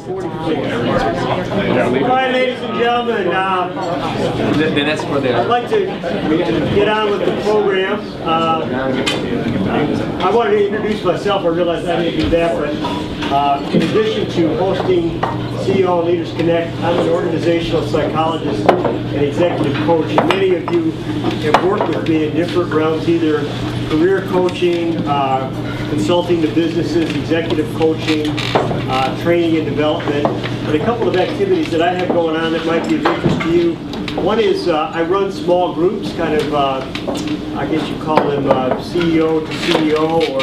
right, ladies and gentlemen, I'd like to get on with the program. I wanted to introduce myself. I realized I didn't do that, but in addition to hosting CEO and Leaders Connect, I'm an organizational psychologist and executive coach. And many of you have worked with me in different realms, either career coaching, consulting to businesses, executive coaching, training and development, and a couple of activities that I have going on that might be of interest to you. One is I run small groups, kind of, I guess you call them CEO to CEO, or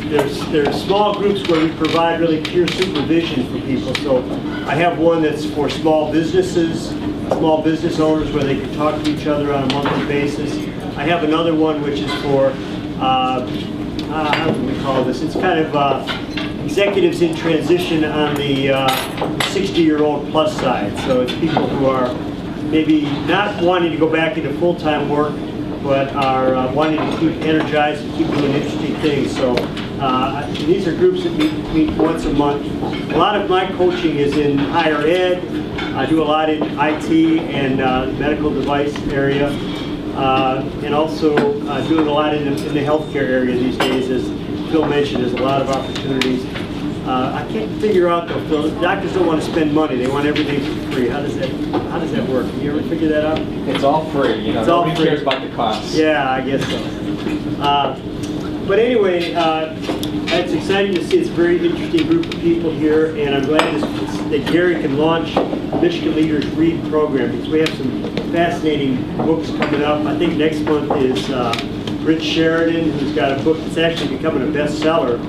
there's small groups where we provide really peer supervision for people. So I have one that's for small businesses, small business owners, where they can talk to each other on a monthly basis. I have another one which is for, how do we call this? It's kind of executives in transition on the 60-year-old plus side. So it's people who are maybe not wanting to go back into full-time work, but are wanting to keep energized and keep doing interesting things. So these are groups that meet once a month. A lot of my coaching is in higher ed. I do a lot in IT and medical device area. And also doing a lot in the healthcare area these days. As Phil mentioned, there's a lot of opportunities. I can't figure out though, Phil, doctors don't want to spend money. They want everything for free. How does that work? Can you ever figure that out? It's all free. You know, nobody cares about the costs. Yeah, I guess so. But anyway, it's exciting to see. It's a very interesting group of people here, and I'm glad that Gary can launch the Michigan Leaders Read program, because we have some fascinating books coming up. I think next month is Rich Sheridan, who's got a book that's actually becoming a bestseller,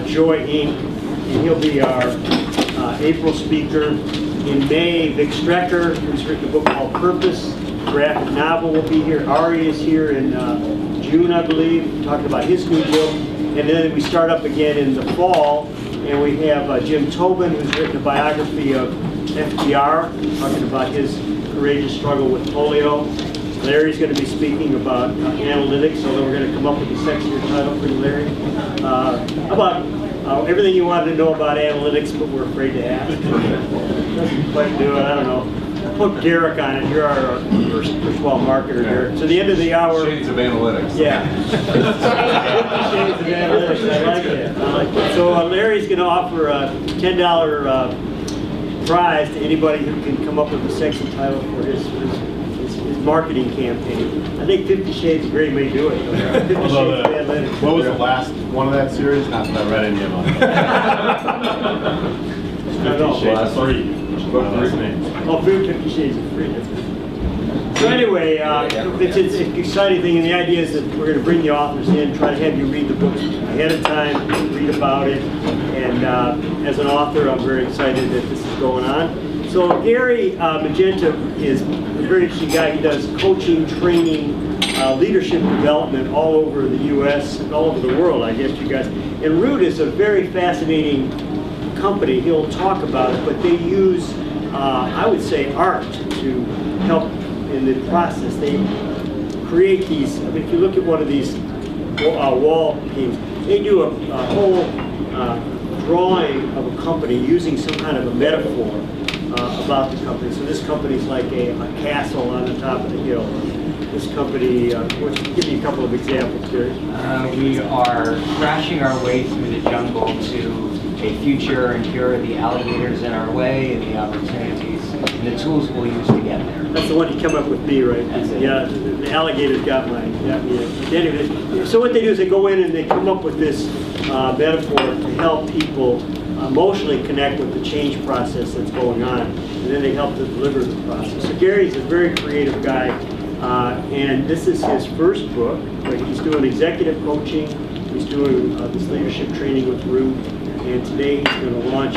Joy Inc., and he'll be our April speaker. In May, Vic Strecker, who's written a book called Purpose, graphic novel, will be here. Ari is here in June, I believe, talking about his new book. And then we start up again in the fall, and we have Jim Tobin, who's written a biography of FDR, talking about his courageous struggle with polio. Larry's going to be speaking about analytics, although we're going to come up with a sexier title for Larry. About everything you wanted to know about analytics, but we're afraid to ask. Doesn't quite do it, I don't know. Put Derek on it. You're our first wall marketer, Derek. So the end of the hour. Shades of analytics. Yeah. Shades of analytics. I like it. I like it. So Larry's going to offer a $10 prize to anybody who can come up with a sexy title for his marketing campaign. I think 50 Shades of Grey may do it. 50 Shades of Analytics. What was the last one of that series? Not that I read any of them. 50 Shades of Free. Oh, 50 Shades of Free. So anyway, it's an exciting thing, and the idea is that we're going to bring the authors in, try to have you read the books ahead of time, read about it, and as an author, I'm very excited that this is going on. So Gary Magenta is a very interesting guy. He does coaching, training, leadership development all over the U.S. and all over the world, I guess you guys. And Root is a very fascinating company. He'll talk about it, but they use, I would say, art to help in the process. They create these, I mean, if you look at one of these wall paintings, they do a whole drawing of a company using some kind of a metaphor about the company. So this company's like a castle on the top of the hill. This company, give me a couple of examples, Gary. We are crashing our way through the jungle to a future, and here are the alligators in our way and the opportunities and the tools we'll use to get there. That's the one you come up with, B, right? That's it. Yeah, the alligators got mine. Yeah. Anyway, so what they do is they go in and they come up with this metaphor to help people emotionally connect with the change process that's going on, and then they help to deliver the process. So Gary's a very creative guy, and this is his first book. But he's doing executive coaching, he's doing this leadership training with Root, and today he's going to launch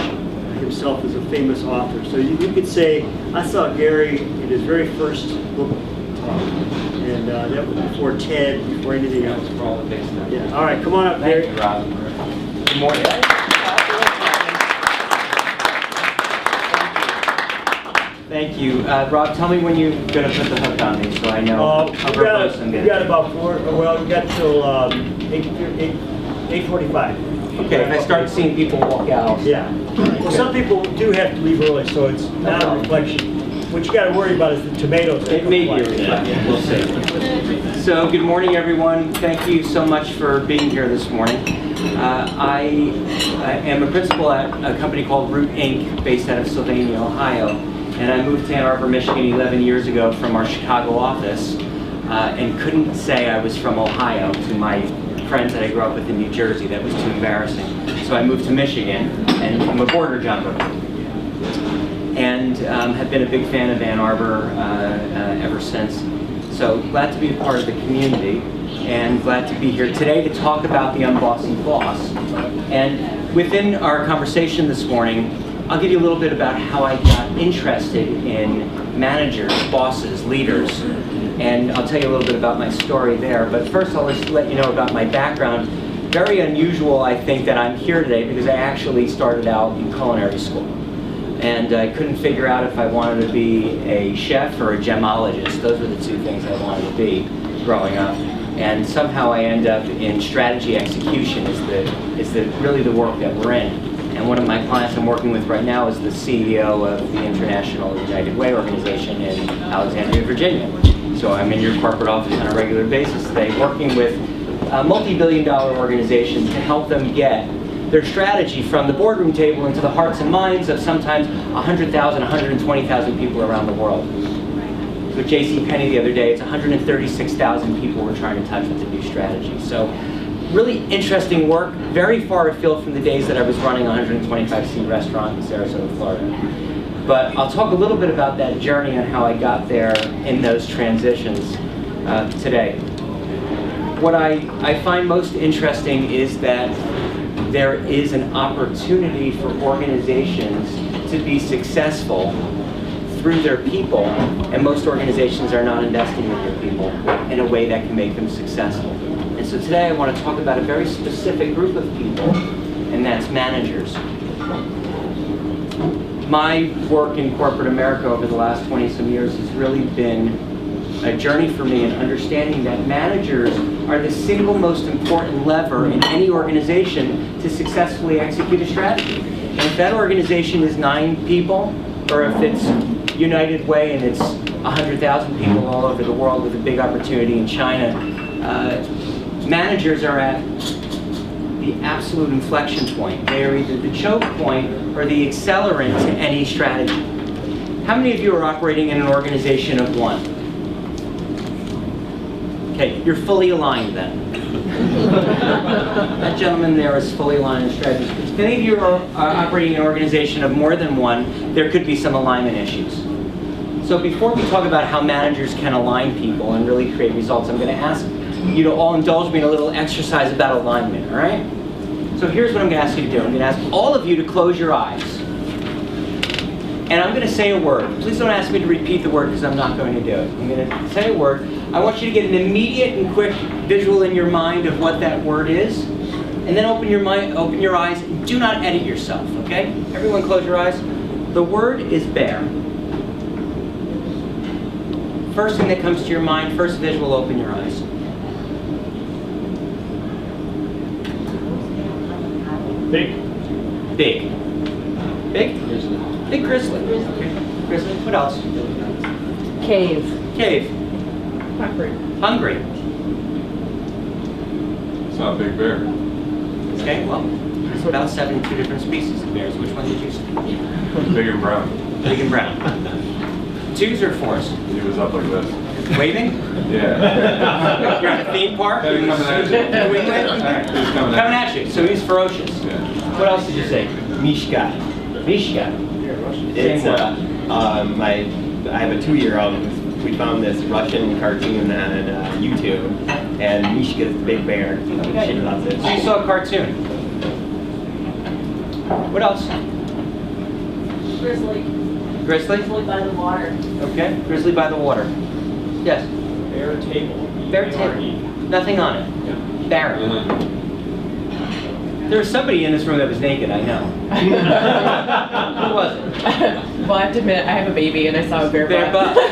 himself as a famous author. So you could say, I saw Gary in his very first book talk, and that was before TED, before anything else. For all the big stuff. Yeah. All right, come on up, Gary. Thank you, Rob. Good morning. Thank you. Rob, tell me when you're going to put the hook on me so I know how verbose I'm We getting. got about 4, well, we got till 8:45. Okay, if I start seeing people walk out. Yeah. Well, some people do have to leave early, so it's not a reflection. What you got to worry about is the tomatoes. that It may be a come flying. reflection, we'll see. So, good morning, everyone. Thank you so much for being here this morning. I am a principal at a company called Root Inc., based out of Sylvania, Ohio. And I moved to Ann Arbor, Michigan 11 years ago from our Chicago office, and couldn't say I was from Ohio to my friends that I grew up with in New Jersey. That was too embarrassing. So I moved to Michigan, and I'm a border jumper. And have been a big fan of Ann Arbor ever since. So glad to be a part of the community, and glad to be here today to talk about the Un-Bossy Boss. And within our conversation this morning, I'll give you a little bit about how I got interested in managers, bosses, leaders, and I'll tell you a little bit about my story there. But first, I'll just let you know about my background. Very unusual, I think, that I'm here today because I actually started out in culinary school. And I couldn't figure out if I wanted to be a chef or a gemologist. Those were the two things I wanted to be growing up. And somehow I end up in strategy execution is really the work that we're in. And one of my clients I'm working with right now is the CEO of the International United Way organization in Alexandria, Virginia. So I'm in your corporate office on a regular basis today, working with multi-billion-dollar organizations to help them get their strategy from the boardroom table into the hearts and minds of sometimes 100,000, 120,000 people around the world. With JCPenney the other day, it's 136,000 people we're trying to touch with a new strategy. So really interesting work, very far afield from the days that I was running a 125-seat restaurant in Sarasota, Florida. But I'll talk a little bit about that journey and how I got there in those transitions today. What I find most interesting is that there is an opportunity for organizations to be successful through their people, and most organizations are not investing in their people in a way that can make them successful. And so today I want to talk about a very specific group of people, and that's managers. My work in corporate America over the last 20-some years has really been a journey for me in understanding that managers are the single most important lever in any organization to successfully execute a strategy. And if that organization is 9 people, or if it's United Way and it's 100,000 people all over the world with a big opportunity in China, managers are at the absolute inflection point. They are either the choke point or the accelerant to any strategy. How many of you are operating in an organization of 1? Okay, you're fully aligned then. That gentleman there is fully aligned in strategy. If any of you are operating in an organization of more than 1, there could be some alignment issues. So before we talk about how managers can align people and really create results, I'm going to ask you to all indulge me in a little exercise about alignment, all right? So here's what I'm going to ask you to do. I'm going to ask all of you to close your eyes. And I'm going to say a word. Please don't ask me to repeat the word because I'm not going to do it. I'm going to say a word. I want you to get an immediate and quick visual in your mind of what that word is. And then open your eyes. And do not edit yourself, okay? Everyone close your eyes. The word is bear. First thing that comes to your mind, first visual, open your eyes. Big. Big. Big? Big grizzly. Okay. Grizzly. What else? Cave. Cave. Hungry. Hungry. It's not a big bear. Okay, well, there's about 72 different species of bears. Which one did you say? Big and brown. Big and brown. 2s or 4s? He was up like this. Waving? Yeah. You're at a theme park? Yeah, coming at you. All right. He's coming Coming at you. So he's ferocious. Yeah. What else did you say? Mishka. Mishka. It's I have a 2-year-old. We found this Russian cartoon on YouTube, and Mishka's the big bear. She loves it. So you saw a cartoon. What else? Grizzly. Grizzly? Grizzly by the water. Okay. Grizzly by the water. Yes. Bear table. Bear table. Nothing on it. Barren. There was somebody in this room that was naked, I know. Who was it? Well, I have to admit, I have a baby and I saw a bear Bear butt. butt.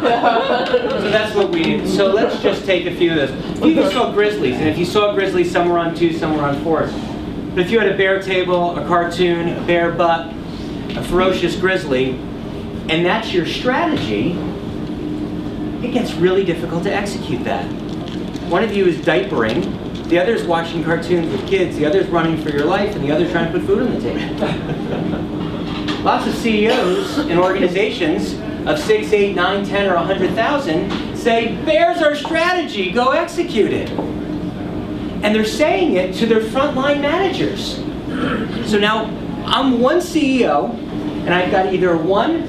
So that's what we do. So let's just take a few of those. If you saw grizzlies, and if you saw grizzlies, some were on 2, some were on 4s. But if you had a bear table, a cartoon, a bear buck, a ferocious grizzly, and that's your strategy, it gets really difficult to execute that. One of you is diapering, the other is watching cartoons with kids, the other is running for your life, and the other is trying to put food on the table. Lots of CEOs in organizations of 6, 8, 9, 10, or 100,000 say, "Bear's our strategy, go execute it." And they're saying it to their frontline managers. So now, I'm one CEO, and I've got either 1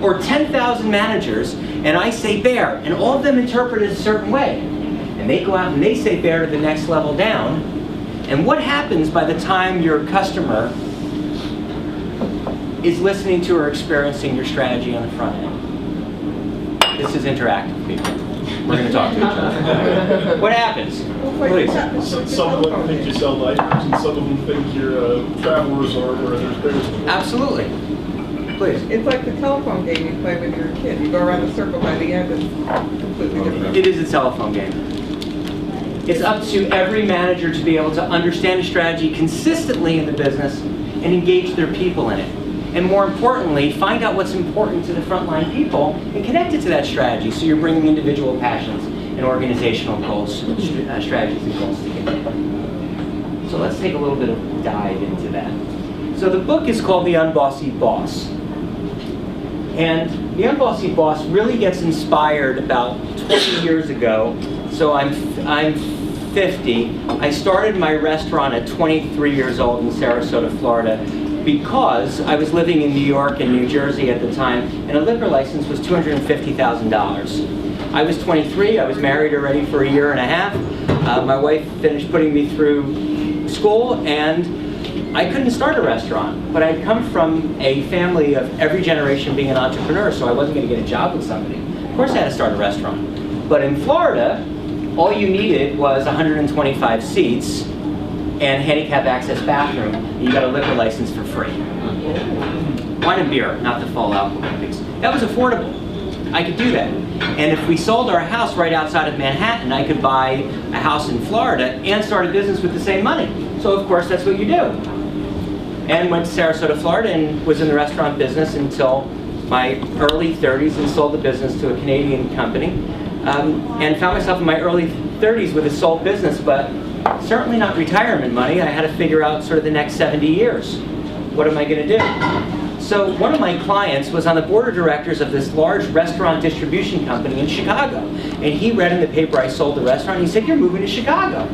or 10,000 managers, and I say bear, and all of them interpret it a certain way. And they go out and they say bear to the next level down. And what happens by the time your customer is listening to or experiencing your strategy on the front end? This is interactive, people. We're going to talk to each other. What happens? Please. Some of them think you sell diapers, and some of them think you're travelers or there's bears. Absolutely. Please. It's like the telephone game you play with your kid. You go around the circle, by the end it's completely different. It is a telephone game. It's up to every manager to be able to understand a strategy consistently in the business and engage their people in it. And more importantly, find out what's important to the frontline people and connect it to that strategy so you're bringing individual passions and organizational goals, strategies and goals together. So let's take a little bit of dive into that. So the book is called The Un-Bossy Boss. And The Un-Bossy Boss really gets inspired about 20 years ago. So I'm 50. I started my restaurant at 23 years old in Sarasota, Florida, because I was living in New York and New Jersey at the time, and a liquor license was $250,000. I was 23, I was married already for 1.5 years. My wife finished putting me through school, and I couldn't start a restaurant, but I'd come from a family of every generation being an entrepreneur, so I wasn't going to get a job with somebody. Of course I had to start a restaurant. But in Florida, all you needed was 125 seats and handicap access bathroom, and you got a liquor license for free. Wine and beer, not the full alcohol mix. That was affordable. I could do that. And if we sold our house right outside of Manhattan, I could buy a house in Florida and start a business with the same money. So of course that's what you do. And went to Sarasota, Florida, and was in the restaurant business until my early 30s and sold the business to a Canadian company. And found myself in my early 30s with a sole business, but certainly not retirement money. I had to figure out sort of the next 70 years. What am I going to do? So one of my clients was on the board of directors of this large restaurant distribution company in Chicago. And he read in the paper I sold the restaurant, and he said, "You're moving to Chicago."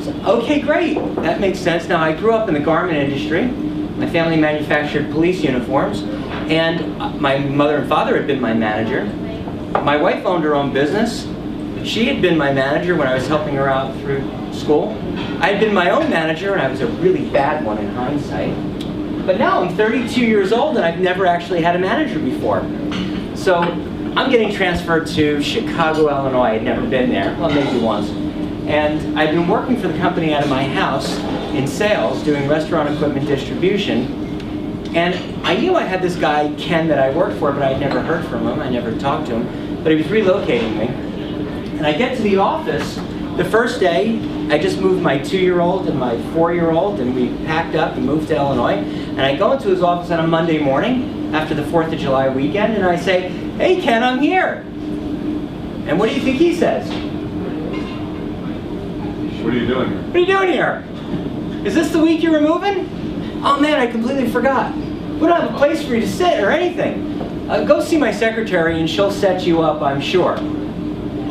So, okay, great. That makes sense. Now, I grew up in the garment industry. My family manufactured police uniforms. And my mother and father had been my manager. My wife owned her own business. She had been my manager when I was helping her out through school. I had been my own manager, and I was a really bad one in hindsight. But now I'm 32 years old, and I've never actually had a manager before. So I'm getting transferred to Chicago, Illinois. I'd never been there, well, maybe once. And I'd been working for the company out of my house in sales, doing restaurant equipment distribution. And I knew I had this guy, Ken, that I worked for, but I'd never heard from him. I never talked to him. But he was relocating me. And I get to the office. The first day, I just moved my 2-year-old and my 4-year-old, and we packed up and moved to Illinois. And I go into his office on a Monday morning after the 4th of July weekend, and I say, "Hey, Ken, I'm here." And what do you think he says? What are you doing here? "What are you doing here? Is this the week you were moving? Oh man, I completely forgot. We don't have a place for you to sit or anything. Go see my secretary and she'll set you up, I'm sure.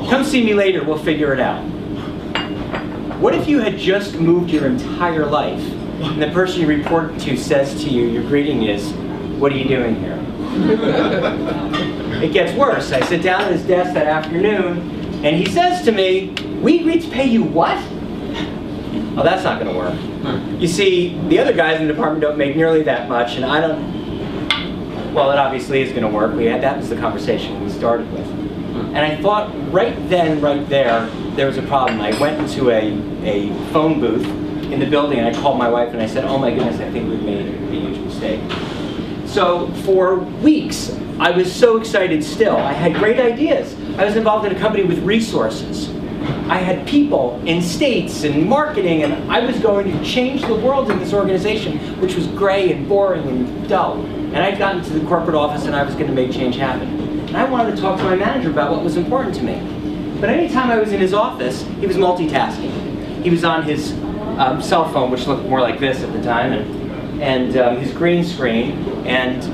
Come see me later, we'll figure it out." What if you had just moved your entire life and the person you report to says to you, your greeting is, "What are you doing here?" It gets worse. I sit down at his desk that afternoon and he says to me, "We agreed to pay you what?" Oh, that's not going to work. You see, the other guys in the department don't make nearly that much, and I don't. Well, it obviously is going to work. That was the conversation we started with. And I thought right then, right there was a problem. I went into a phone booth in the building, and I called my wife, and I said, "Oh my goodness, I think we've made a huge mistake." So for weeks, I was so excited still. I had great ideas. I was involved in a company with resources. I had people in states and marketing, and I was going to change the world in this organization, which was gray and boring and dull. And I'd gotten to the corporate office and I was going to make change happen. And I wanted to talk to my manager about what was important to me. But anytime I was in his office, he was multitasking. He was on his cell phone, which looked more like this at the time, and his green screen, and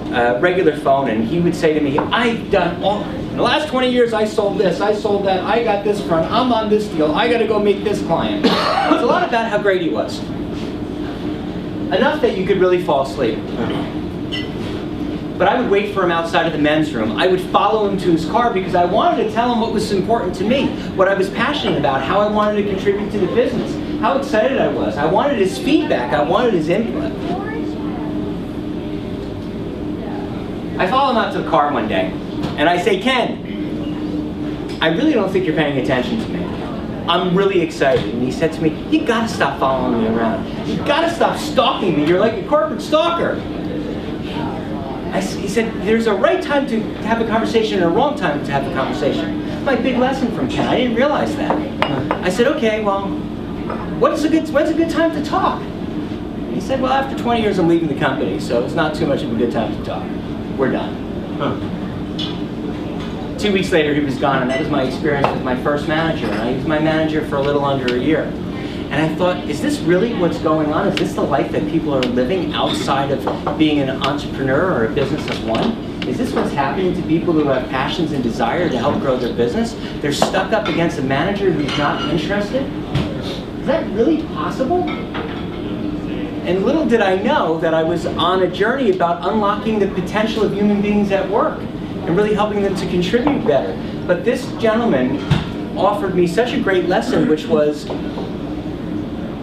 regular phone, and he would say to me, I've done all, in the last 20 years I sold this, I sold that, I got this front, I'm on this deal, I gotta go meet this client. It's a lot about how great he was. Enough that you could really fall asleep. But I would wait for him outside of the men's room. I would follow him to his car because I wanted to tell him what was important to me, what I was passionate about, how I wanted to contribute to the business, how excited I was. I wanted his feedback, I wanted his input. I follow him out to the car one day, and I say, Ken, I really don't think you're paying attention to me. I'm really excited. And he said to me, you gotta stop following me around. You gotta stop stalking me. You're like a corporate stalker. He said, there's a right time to have a conversation and a wrong time to have a conversation. That's my big lesson from Ken. I didn't realize that. I said, okay, well, when's a good time to talk? He said, well, after 20 years I'm leaving the company, so it's not too much of a good time to talk. We're done. 2 weeks later, he was gone, and that was my experience with my first manager. And I was my manager for a little under a year. And I thought, is this really what's going on? Is this the life that people are living outside of being an entrepreneur or a business of one? Is this what's happening to people who have passions and desire to help grow their business? They're stuck up against a manager who's not interested? Is that really possible? And little did I know that I was on a journey about unlocking the potential of human beings at work and really helping them to contribute better. But this gentleman offered me such a great lesson, which was,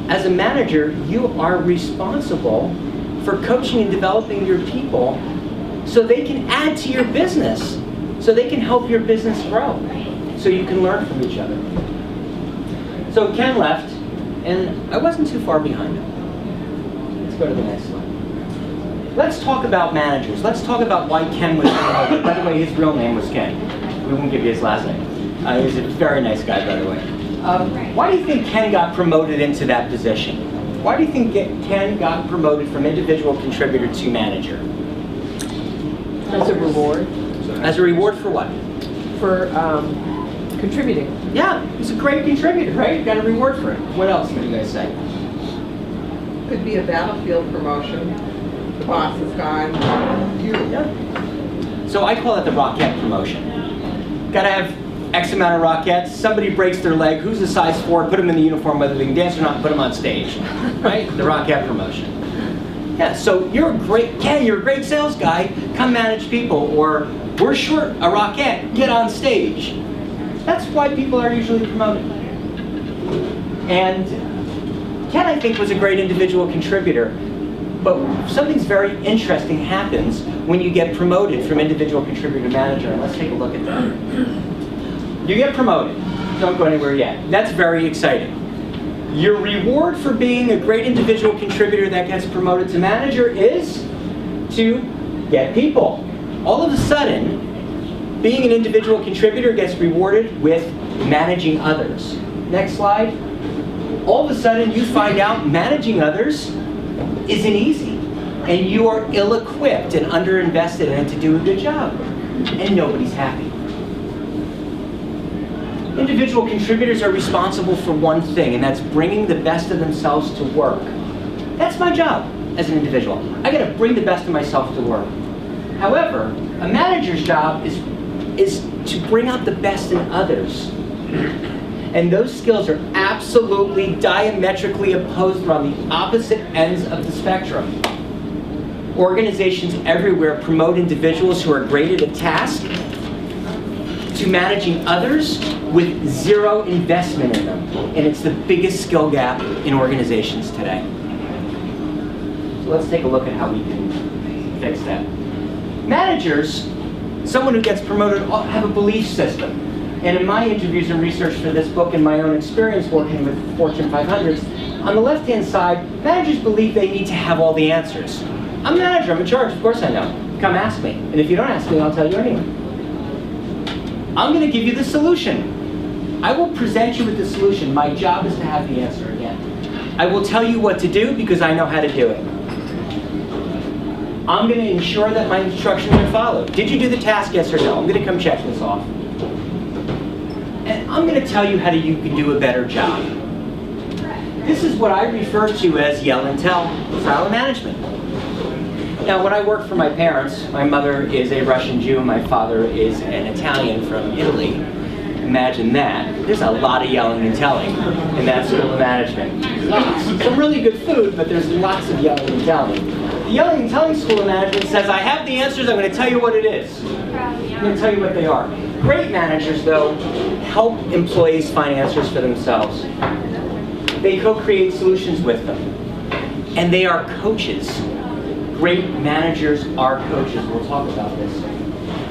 as a manager, you are responsible for coaching and developing your people so they can add to your business, so they can help your business grow, so you can learn from each other. So Ken left, and I wasn't too far behind him. Let's go to the next slide. Let's talk about managers. Let's talk about why Ken was promoted. By the way, his real name was Ken. We won't give you his last name. He was a very nice guy, by the way. Why do you think Ken got promoted into that position? Why do you think Ken got promoted from individual contributor to manager? As a reward. As a reward for what? For contributing. Yeah, he's a great contributor, right? You got a reward for it. What else would you guys say? Could be a battlefield promotion. The boss is gone. Yeah. So I call it the Rockette promotion. Got to have X amount of Rockettes. Somebody breaks their leg. Who's a size 4? Put them in the uniform, whether they can dance or not. Put them on stage, right? The Rockette promotion. Yeah. So you're a great sales guy. Come manage people. Or we're short a Rockette. Get on stage. That's why people are usually promoted. And Ken, I think, was a great individual contributor. But something's very interesting happens when you get promoted from individual contributor to manager. And let's take a look at that. You get promoted. Don't go anywhere yet. That's very exciting. Your reward for being a great individual contributor that gets promoted to manager is to get people. All of a sudden, being an individual contributor gets rewarded with managing others. Next slide. All of a sudden, you find out managing others isn't easy, and you are ill-equipped and underinvested in it to do a good job, and nobody's happy. Individual contributors are responsible for one thing, and that's bringing the best of themselves to work. That's my job as an individual. I got to bring the best of myself to work. However, a manager's job is to bring out the best in others. And those skills are absolutely diametrically opposed. They're on the opposite ends of the spectrum. Organizations everywhere promote individuals who are great at a task to managing others with zero investment in them. And it's the biggest skill gap in organizations today. So let's take a look at how we can fix that. Managers, someone who gets promoted, have a belief system. And in my interviews and research for this book and my own experience working with Fortune 500s, on the left-hand side, managers believe they need to have all the answers. I'm a manager, I'm in charge, of course I know. come ask me. And if you don't ask me, I'll tell you anyway. I'm going to give you the solution. I will present you with the solution. My job is to have the answer again. I will tell you what to do because I know how to do it. I'm going to ensure that my instructions are followed. Did you do the task, yes or no? I'm going to come check this off. And I'm going to tell you how you can do a better job. This is what I refer to as yell and tell style of management. Now, when I worked for my parents, my mother is a Russian Jew and my father is an Italian from Italy. Imagine that. There's a lot of yelling and telling in that school of management. Lots. Some really good food, but there's lots of yelling and telling. The yelling and telling school of management says, I have the answers, I'm going to tell you what it is. I'm going to tell you what they are. Great managers, though, help employees find answers for themselves. They co-create solutions with them. And they are coaches. Great managers are coaches. We'll talk about this.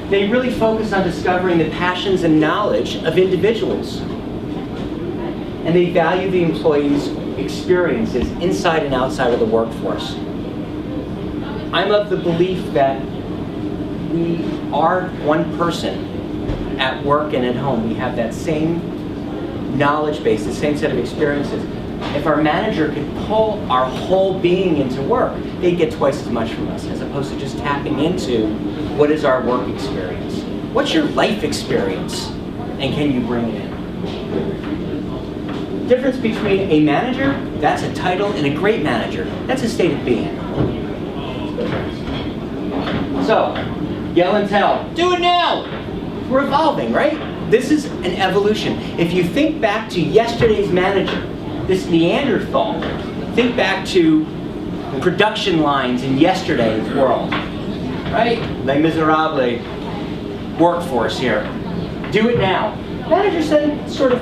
They really focus on discovering the passions and knowledge of individuals. And they value the employees' experiences inside and outside of the workforce. I'm of the belief that we are one person at work and at home. We have that same knowledge base, the same set of experiences. If our manager could pull our whole being into work, they'd get twice as much from us, as opposed to just tapping into what is our work experience. What's your life experience? And can you bring it in? Difference between a manager, that's a title, and a great manager, that's a state of being. So, yell and tell. Do it now! We're evolving, right? This is an evolution. If you think back to yesterday's manager, this Neanderthal, think back to production lines in yesterday's world, right? Les Miserables workforce here. Do it now. Managers then sort of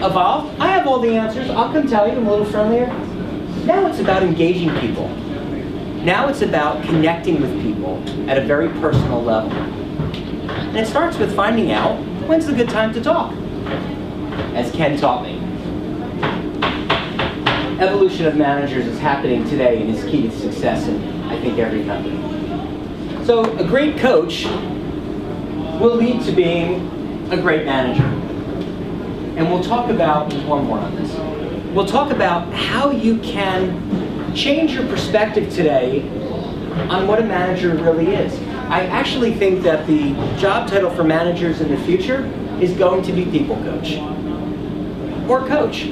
evolved. I have all the answers. I'll come tell you. I'm a little friendlier. Now it's about engaging people. Now it's about connecting with people at a very personal level. And it starts with finding out when's the good time to talk, as Ken taught me. Evolution of managers is happening today and is key to success in, I think, every company. So a great coach will lead to being a great manager. And we'll talk about, there's one more on this. We'll talk about how you can change your perspective today on what a manager really is. I actually think that the job title for managers in the future is going to be people coach. Or coach,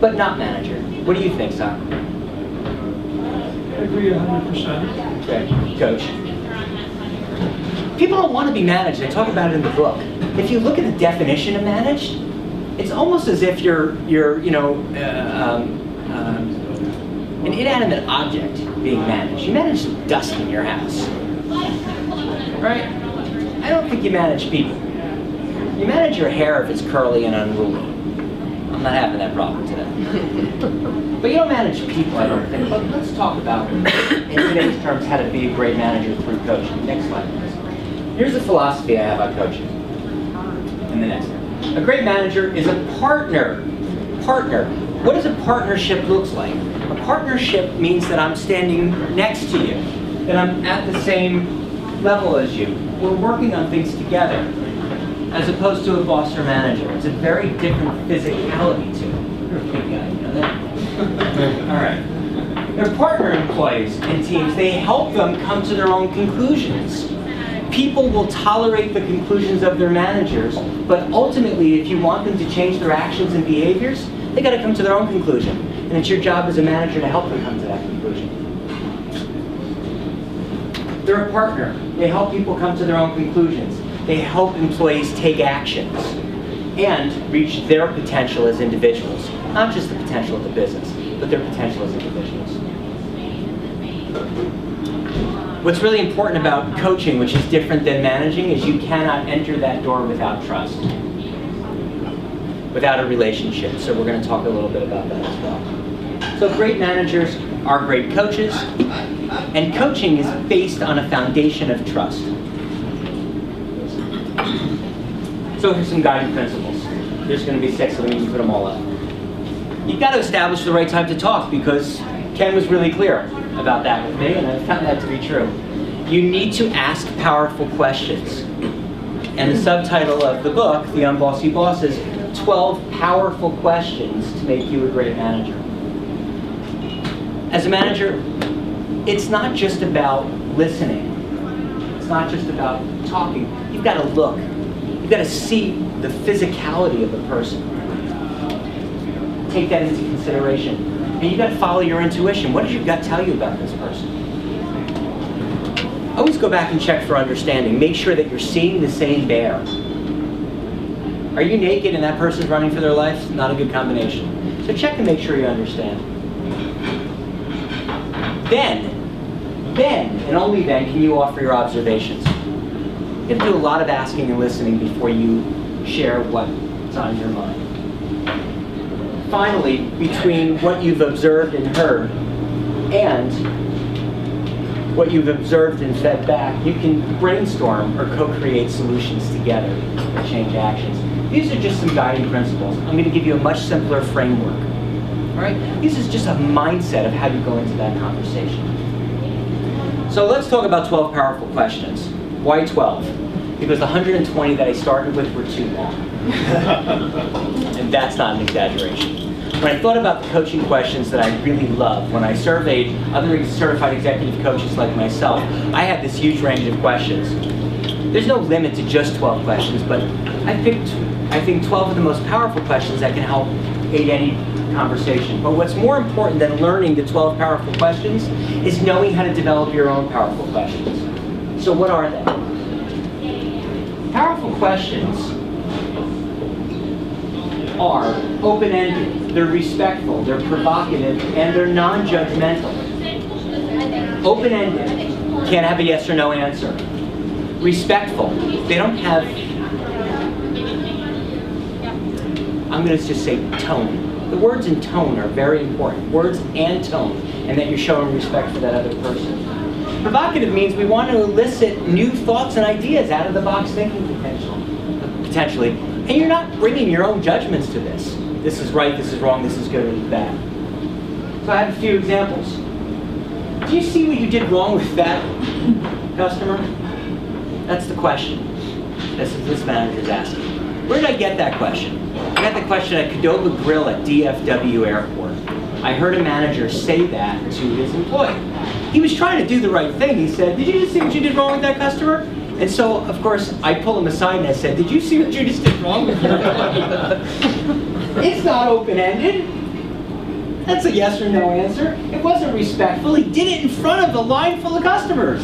but not manager. What do you think, Sam? I agree 100%. Okay, coach. People don't want to be managed. I talk about it in the book. If you look at the definition of managed, it's almost as if you're an inanimate object being managed. You manage the dust in your house, right? I don't think you manage people. You manage your hair if it's curly and unruly. I'm not having that problem today. But you don't manage people, I don't think. But let's talk about, in today's terms, how to be a great manager through coaching. Next slide, please. Here's the philosophy I have on coaching. And the next one. A great manager is a partner. Partner. What does a partnership look like? A partnership means that I'm standing next to you, that I'm at the same level as you. We're working on things together, as opposed to a boss or manager. It's a very different physicality to it. You're a big guy, you know that? All right. They're partner employees and teams. They help them come to their own conclusions. People will tolerate the conclusions of their managers, but ultimately, if you want them to change their actions and behaviors, they got to come to their own conclusion. And it's your job as a manager to help them come to that conclusion. They're a partner. They help people come to their own conclusions. They help employees take actions and reach their potential as individuals. Not just the potential of the business, but their potential as individuals. What's really important about coaching, which is different than managing, is you cannot enter that door without trust, without a relationship. So we're going to talk a little bit about that as well. So great managers are great coaches, and coaching is based on a foundation of trust. So here's some guiding principles. There's going to be 6 of them, you can put them all up. You've got to establish the right time to talk, because Ken was really clear about that with me, and I found that to be true. You need to ask powerful questions. And the subtitle of the book, The Un-Bossy Boss, is 12 Powerful Questions to Make You a Great Manager. As a manager, it's not just about listening. It's not just about talking. You've got to look. You've got to see the physicality of the person. Take that into consideration. And you've got to follow your intuition. What does your gut tell you about this person? Always go back and check for understanding. Make sure that you're seeing the same bear. Are you naked and that person's running for their life? Not a good combination. So check to make sure you understand. Then, and only then, can you offer your observations. You have to do a lot of asking and listening before you share what's on your mind. Finally, between what you've observed and heard and what you've observed and fed back, you can brainstorm or co-create solutions together or change actions. These are just some guiding principles. I'm going to give you a much simpler framework. All right? This is just a mindset of how you go into that conversation. So let's talk about 12 powerful questions. Why 12? Because the 120 that I started with were too long. And that's not an exaggeration. When I thought about the coaching questions that I really love, when I surveyed other certified executive coaches like myself, I had this huge range of questions. There's no limit to just 12 questions, but I picked, I think, 12 of the most powerful questions that can help aid any conversation. But what's more important than learning the 12 powerful questions is knowing how to develop your own powerful questions. So what are they? Powerful questions are open-ended, they're respectful, they're provocative, and they're non-judgmental. Open-ended, can't have a yes or no answer. Respectful, they don't have, I'm going to just say tone. The words and tone are very important, words and tone, and that you're showing respect for that other person. Provocative means we want to elicit new thoughts and ideas out of the box thinking potentially. And you're not bringing your own judgments to this. This is right, this is wrong, this is good, or this is bad. So I have a few examples. Do you see what you did wrong with that customer? That's the question. This manager's asking. Where did I get that question? I got the question at Qdoba Grill at DFW Airport. I heard a manager say that to his employee. He was trying to do the right thing. He said, "Did you just see what you did wrong with that customer?" And so, of course, I pulled him aside and I said, "Did you see what you just did wrong with your employee?" It's not open-ended. That's a yes or no answer. It wasn't respectful. He did it in front of a line full of customers.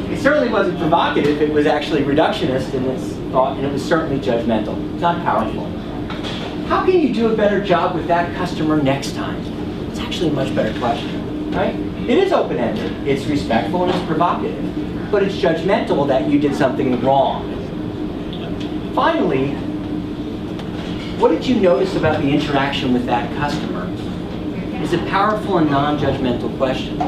It certainly wasn't provocative. It was actually reductionist in its thought, and it was certainly judgmental. Not powerful. How can you do a better job with that customer next time? It's actually a much better question, right? It is open-ended. It's respectful and it's provocative. But it's judgmental that you did something wrong. Finally, what did you notice about the interaction with that customer? It's a powerful and non-judgmental question.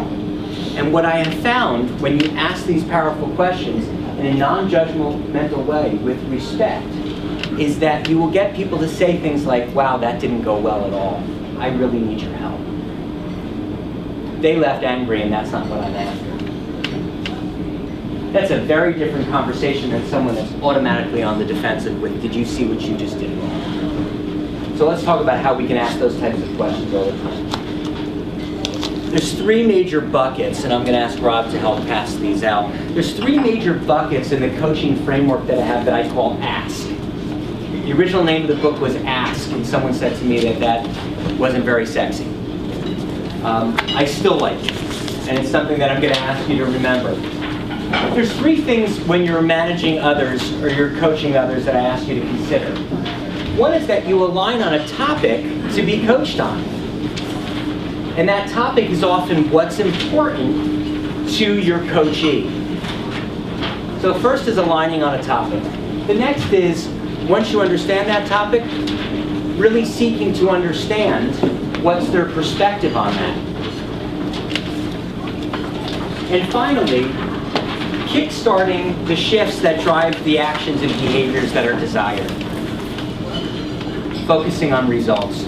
And what I have found when you ask these powerful questions in a non-judgmental way with respect is that you will get people to say things like, "Wow, that didn't go well at all. I really need your help." They left angry and that's not what I'm after. That's a very different conversation than someone that's automatically on the defensive with, "Did you see what you just did wrong?" So let's talk about how we can ask those types of questions all the time. There's three major buckets, and I'm going to ask Rob to help pass these out. There's three major buckets in the coaching framework that I have that I call ASK. The original name of the book was Ask, and someone said to me that that wasn't very sexy. I still like it, and it's something that I'm going to ask you to remember. There's three things when you're managing others or you're coaching others that I ask you to consider. One is that you align on a topic to be coached on. And that topic is often what's important to your coachee. So first is aligning on a topic. The next is, once you understand that topic, really seeking to understand what's their perspective on that. And finally, kickstarting the shifts that drive the actions and behaviors that are desired. Focusing on results.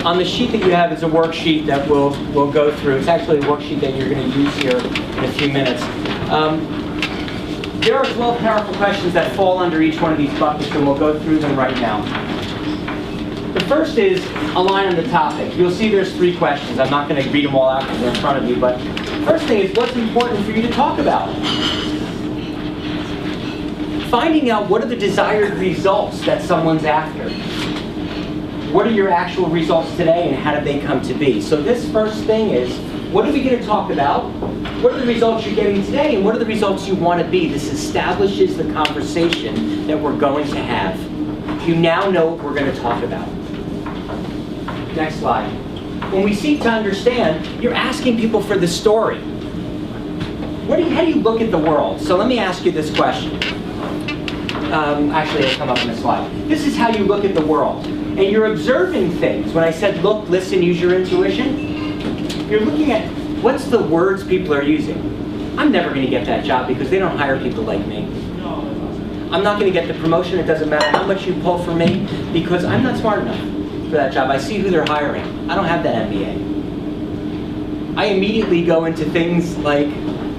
On the sheet that you have is a worksheet that we'll go through. It's actually a worksheet that you're going to use here in a few minutes. There are 12 powerful questions that fall under each one of these buckets, and we'll go through them right now. The first is align on the topic. You'll see there's 3 questions. I'm not going to read them all out because they're in front of you, but first thing is, what's important for you to talk about? Finding out what are the desired results that someone's after. What are your actual results today and how did they come to be? So this first thing is, what are we going to talk about? What are the results you're getting today and what are the results you want to be? This establishes the conversation that we're going to have. You now know what we're going to talk about. Next slide. When we seek to understand, you're asking people for the story. How do you look at the world? So let me ask you this question. Actually, it'll come up in the slide. This is how you look at the world. And you're observing things. When I said look, listen, use your intuition, you're looking at what's the words people are using. I'm never going to get that job because they don't hire people like me. I'm not going to get the promotion. It doesn't matter how much you pull for me because I'm not smart enough for that job. I see who they're hiring. I don't have that MBA. I immediately go into things like,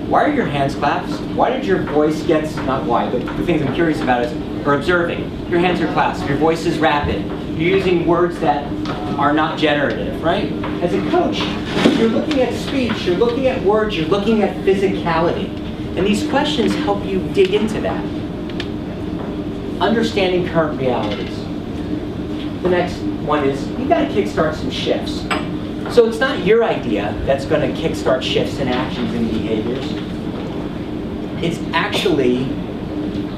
why are your hands clapped? Why did your voice get, not why, but the things I'm curious about is, or observing. Your hands are clasped, your voice is rapid. You're using words that are not generative, right? As a coach, you're looking at speech, you're looking at words, you're looking at physicality. And these questions help you dig into that. Understanding current realities. The next one is, you've got to kickstart some shifts. So it's not your idea that's going to kickstart shifts in actions and behaviors. It's actually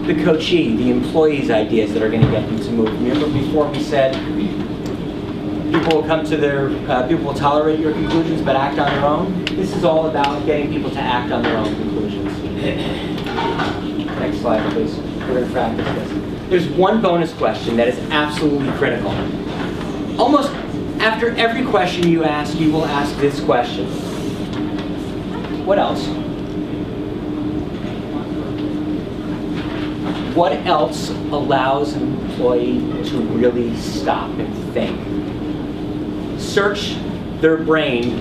the coachee, the employee's ideas that are going to get them to move. Remember before we said people will come to people will tolerate your conclusions but act on their own? This is all about getting people to act on their own conclusions. Next slide, please. We're going to practice this. There's one bonus question that is absolutely critical. Almost after every question you ask, you will ask this question. What else? What else allows an employee to really stop and think? Search their brain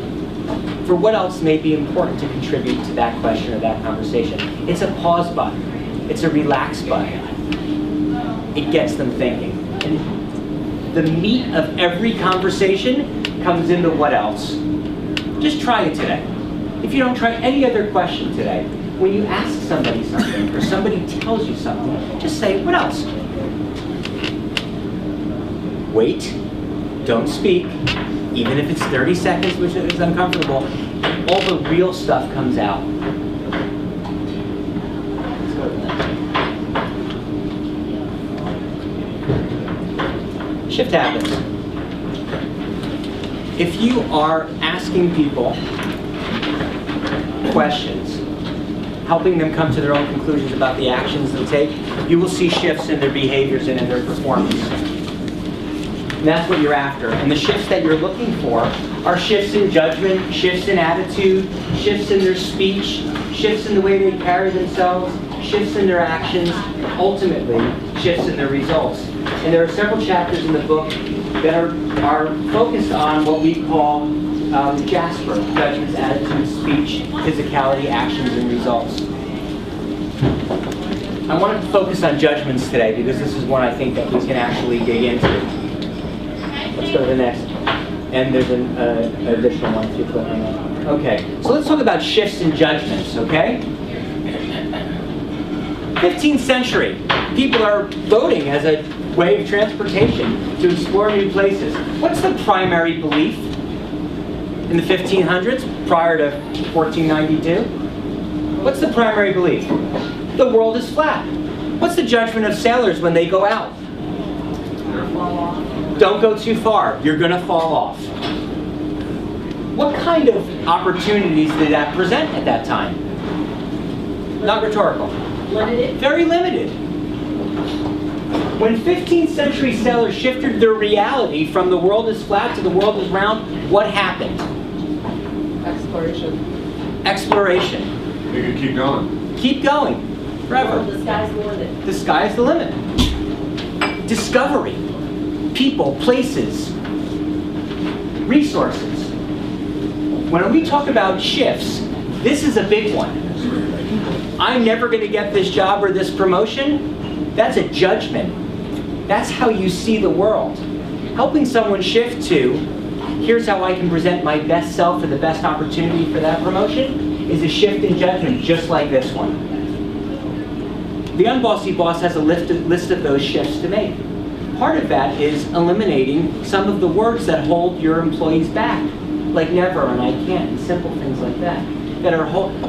for what else may be important to contribute to that question or that conversation. It's a pause button. It's a relax button. It gets them thinking. And the meat of every conversation comes into what else. Just try it today. If you don't try any other question today, when you ask somebody something or somebody tells you something, just say, what else? Wait, don't speak, even if it's 30 seconds, which is uncomfortable, all the real stuff comes out. Let's go to the next. Shift happens. If you are asking people questions, helping them come to their own conclusions about the actions they take, you will see shifts in their behaviors and in their performance. And that's what you're after. And the shifts that you're looking for are shifts in judgment, shifts in attitude, shifts in their speech, shifts in the way they carry themselves, shifts in their actions, ultimately shifts in their results. And there are several chapters in the book that are focused on what we call JASPER, judgments, attitudes, speech, physicality, actions, and results. I wanted to focus on judgments today because this is one I think that we can actually dig into. Let's go to the next. And there's an additional one if you click on that. Okay, so let's talk about shifts in judgments, okay? 15th century, people are boating as a way of transportation to explore new places. What's the primary belief in the 1500s, prior to 1492? What's the primary belief? The world is flat. What's the judgment of sailors when they go out? Don't go too far. You're going to fall off. What kind of opportunities did that present at that time? Not rhetorical. Limited. Very limited. When 15th century sailors shifted their reality from the world is flat to the world is round, what happened? Exploration. Exploration. You can keep going. Keep going. Forever. Well, the sky's the limit. The sky's the limit. Discovery. People, places. Resources. When we talk about shifts, this is a big one. I'm never going to get this job or this promotion. That's a judgment. That's how you see the world. Helping someone shift to, here's how I can present my best self for the best opportunity for that promotion, is a shift in judgment just like this one. The Un-Bossy Boss has a list of those shifts to make. Part of that is eliminating some of the words that hold your employees back, like never and I can't, and simple things like that.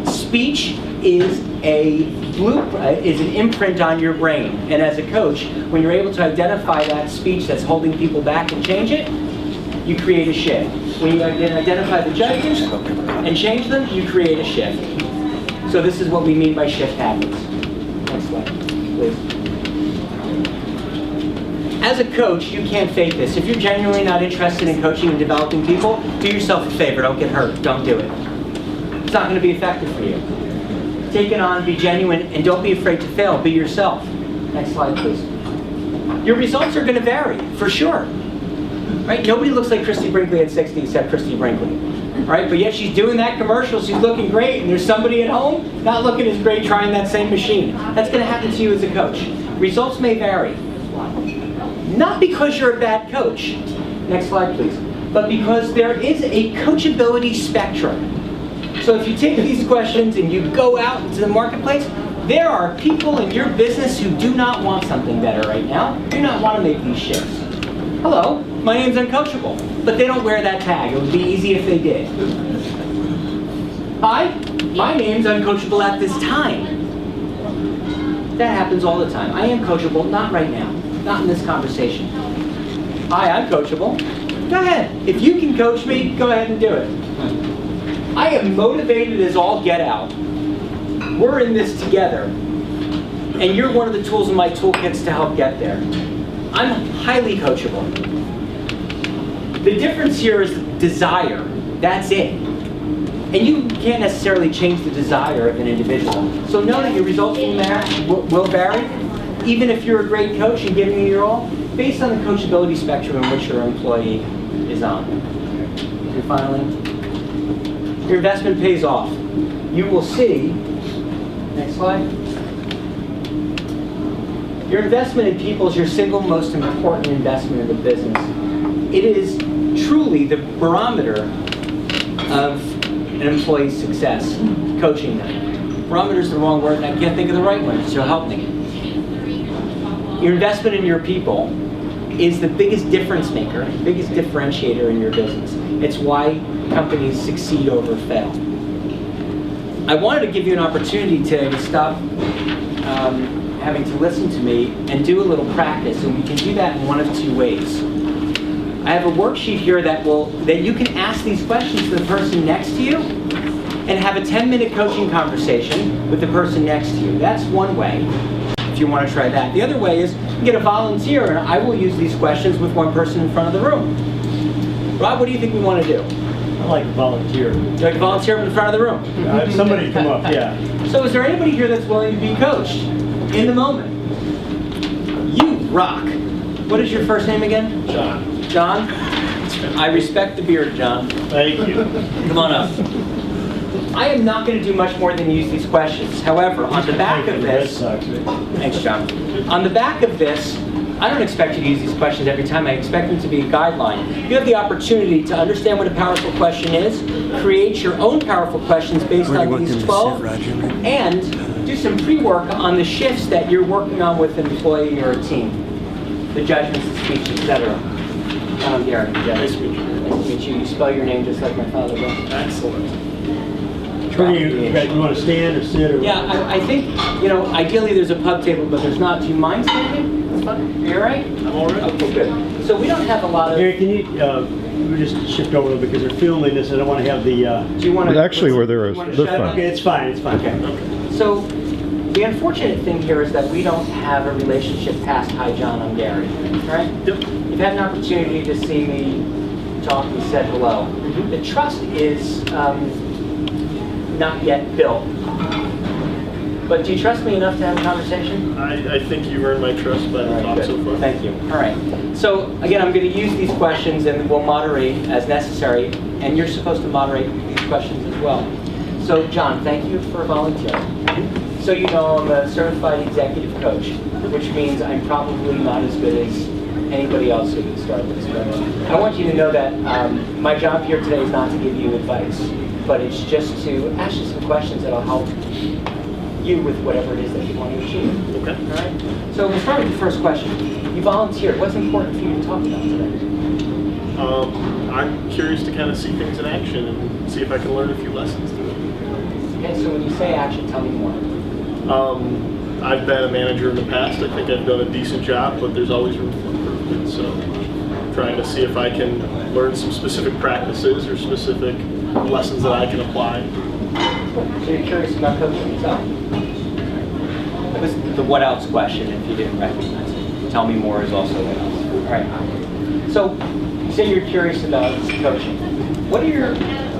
Speech is is an imprint on your brain. And as a coach, when you're able to identify that speech that's holding people back and change it, you create a shift. When you identify the judgments and change them, you create a shift. So this is what we mean by shift habits. Next slide, please. As a coach, you can't fake this. If you're genuinely not interested in coaching and developing people, do yourself a favor, don't get hurt, don't do it. It's not going to be effective for you. Take it on, be genuine, and don't be afraid to fail, be yourself. Next slide, please. Your results are going to vary, for sure. Right? Nobody looks like Christy Brinkley at 60 except Christy Brinkley. Right? But yet she's doing that commercial, she's looking great, and there's somebody at home not looking as great trying that same machine. That's going to happen to you as a coach. Results may vary. Not because you're a bad coach. Next slide, please. But because there is a coachability spectrum. So if you take these questions and you go out into the marketplace, there are people in your business who do not want something better right now, do not want to make these shifts. Hello, my name's Uncoachable, but they don't wear that tag. It would be easy if they did. Hi, my name's Uncoachable at this time. That happens all the time. I am coachable, not right now, not in this conversation. Hi, I'm coachable. Go ahead. If you can coach me, go ahead and do it. I am motivated as all get out. We're in this together. And you're one of the tools in my toolkits to help get there. I'm highly coachable. The difference here is desire. That's it. And you can't necessarily change the desire of an individual. So know that your results will vary, even if you're a great coach and giving it your all, based on the coachability spectrum in which your employee is on. And finally, your investment pays off. You will see, next slide. Your investment in people is your single most important investment in the business. It is truly the barometer of an employee's success, coaching them. Barometer is the wrong word, and I can't think of the right one, so help me. Your investment in your people is the biggest difference maker, biggest differentiator in your business. It's why companies succeed over fail. I wanted to give you an opportunity today to stop having to listen to me and do a little practice, and we can do that in one of two ways. I have a worksheet here that you can ask these questions to the person next to you and have a 10-minute coaching conversation with the person next to you. That's one way, if you want to try that. The other way is you get a volunteer, and I will use these questions with one person in front of the room. Rob, what do you think we want to do? I like volunteer. Would you like to volunteer in front of the room? Somebody come up, yeah. So is there anybody here that's willing to be coached in the moment? You rock. What is your first name again? John. John? I respect the beard, John. Thank you. Come on up. I am not going to do much more than use these questions. However, on the back of this... Thanks, John. On the back of this, I don't expect you to use these questions every time. I expect them to be a guideline. You have the opportunity to understand what a powerful question is, create your own powerful questions based on these 12, and do some pre-work on the shifts that you're working on with an employee or a team. The judgments, the speech, etc. Gary. Nice to meet you. Nice to meet you. You spell your name just like my father does. Excellent. You want to stand or sit? Or Yeah, I think, ideally there's a pub table, but there's not. Do you mind standing? That's fine. Are you all right? I'm all right. Okay, good. So we don't have a lot of... Gary, can you we just shift over a little because they're filming this, and I want to have the... Do you want to... Actually, where there is... That's That's fine. Okay, it's fine, it's fine. Okay. So the unfortunate thing here is that we don't have a relationship past hi, John, I'm Gary. Right? Yep. You've had an opportunity to see me talk and said hello. The trust is not yet built. But do you trust me enough to have a conversation? I think you've earned my trust by the All talk right, so good. far. Thank you. All right. So again, I'm going to use these questions and we'll moderate as necessary. And you're supposed to moderate these questions as well. So John, thank you for volunteering. So you know I'm a certified executive coach, which means I'm probably not as good as anybody else who would start this. But I want you to know that my job here today is not to give you advice, but it's just to ask you some questions that'll help you with whatever it is that you want to achieve. Okay. All right. So we'll start with the first question. You volunteered. What's important for you to talk about today? I'm curious to kind of see things in action and see if I can learn a few lessons through it. Okay. So when you say action, tell me more. I've been a manager in the past. I think I've done a decent job, but there's always room for improvement. So trying to see if I can learn some specific practices or specific lessons that I can apply. So you're curious about coaching yourself? That was the what else question if you didn't recognize it. Tell me more is also what else. All right. So you say you're curious about coaching. What are your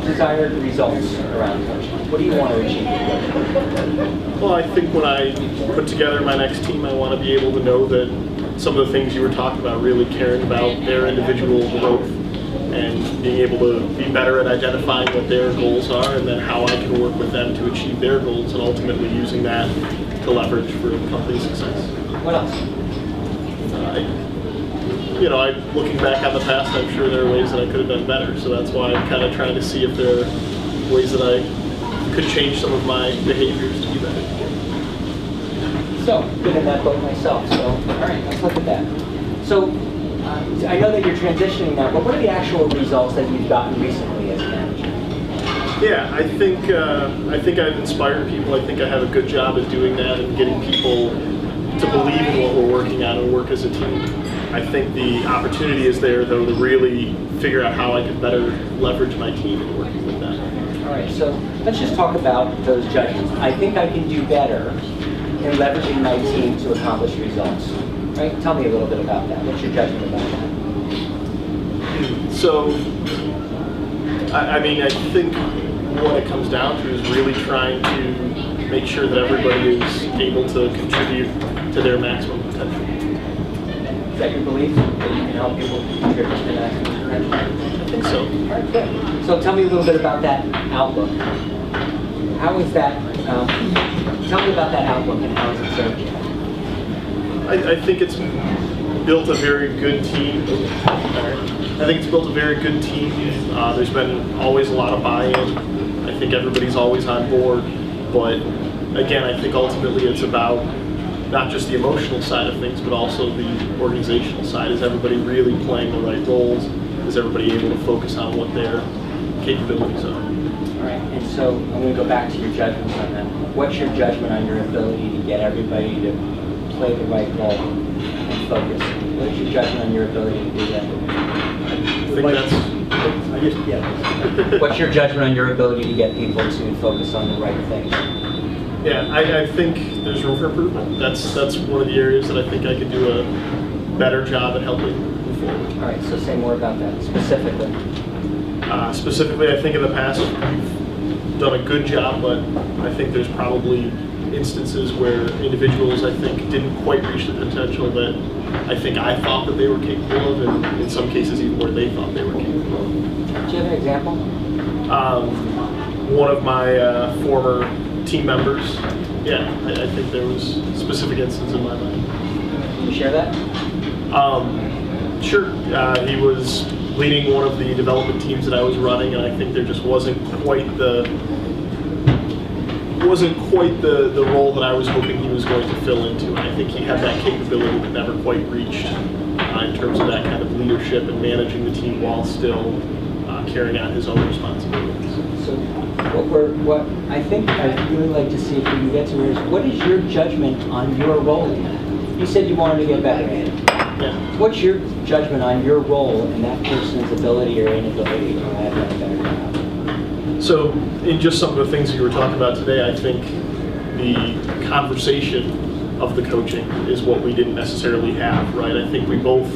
desired results around coaching? What do you want to achieve with coaching? Well, I think when I put together my next team, I want to be able to know that some of the things you were talking about, really caring about their individual growth and being able to be better at identifying what their goals are and then how I can work with them to achieve their goals and ultimately using that to leverage for company success. What else? Looking back on the past, I'm sure there are ways that I could have done better. So that's why I'm kind of trying to see if there are ways that I could change some of my behaviors to be better. So, been in that boat myself, so all right, let's look at that. So, I know that you're transitioning now, but what are the actual results that you've gotten recently as a manager? Yeah, I think I've inspired people. I think I have a good job at doing that and getting people to believe in what we're working on and work as a team. I think the opportunity is there, though, to really figure out how I can better leverage my team in working with them. All right, so let's just talk about those judgments. I think I can do better in leveraging my team to accomplish results. Right? Tell me a little bit about that. What's your judgment about that? So, I think what it comes down to is really trying to make sure that everybody is able to contribute to their maximum potential. Is that your belief, that you can help people contribute to their maximum potential? I think so. All right, good. So tell me a little bit about that outlook. How is that, tell me about that outlook and how has it served you? I think it's built a very good team. There's been always a lot of buy-in. I think everybody's always on board. But again, I think ultimately it's about not just the emotional side of things, but also the organizational side. Is everybody really playing the right roles? Is everybody able to focus on what their capabilities are? All right, and so I'm going to go back to your judgments on that. What's your judgment on your ability to get everybody to play the right role and focus? What is your judgment on your ability to do that? What's your judgment on your ability to get people to focus on the right things? Yeah, I think there's room for improvement. That's one of the areas that I think I could do a better job at helping move forward. All right, so say more about that specifically. Specifically, I think in the past we've done a good job, but I think there's probably instances where individuals I think didn't quite reach the potential that I think I thought that they were capable of, and in some cases even where they thought they were capable of. Do you have an example? One of my former team members, I think there was specific instances in my mind. Can you share that? Sure. He was leading one of the development teams that I was running, and I think there just wasn't quite the role that I was hoping he was going to fill into. And I think he had that capability but never quite reached in terms of that kind of leadership and managing the team while still carrying out his own responsibilities. So what I think I'd really like to see if we can get to is, what is your judgment on your role in that? You said you wanted to get better at it. Yeah. What's your judgment on your role in that person's ability or inability to have that better job? So in just some of the things that you were talking about today, I think the conversation of the coaching is what we didn't necessarily have, right? I think we both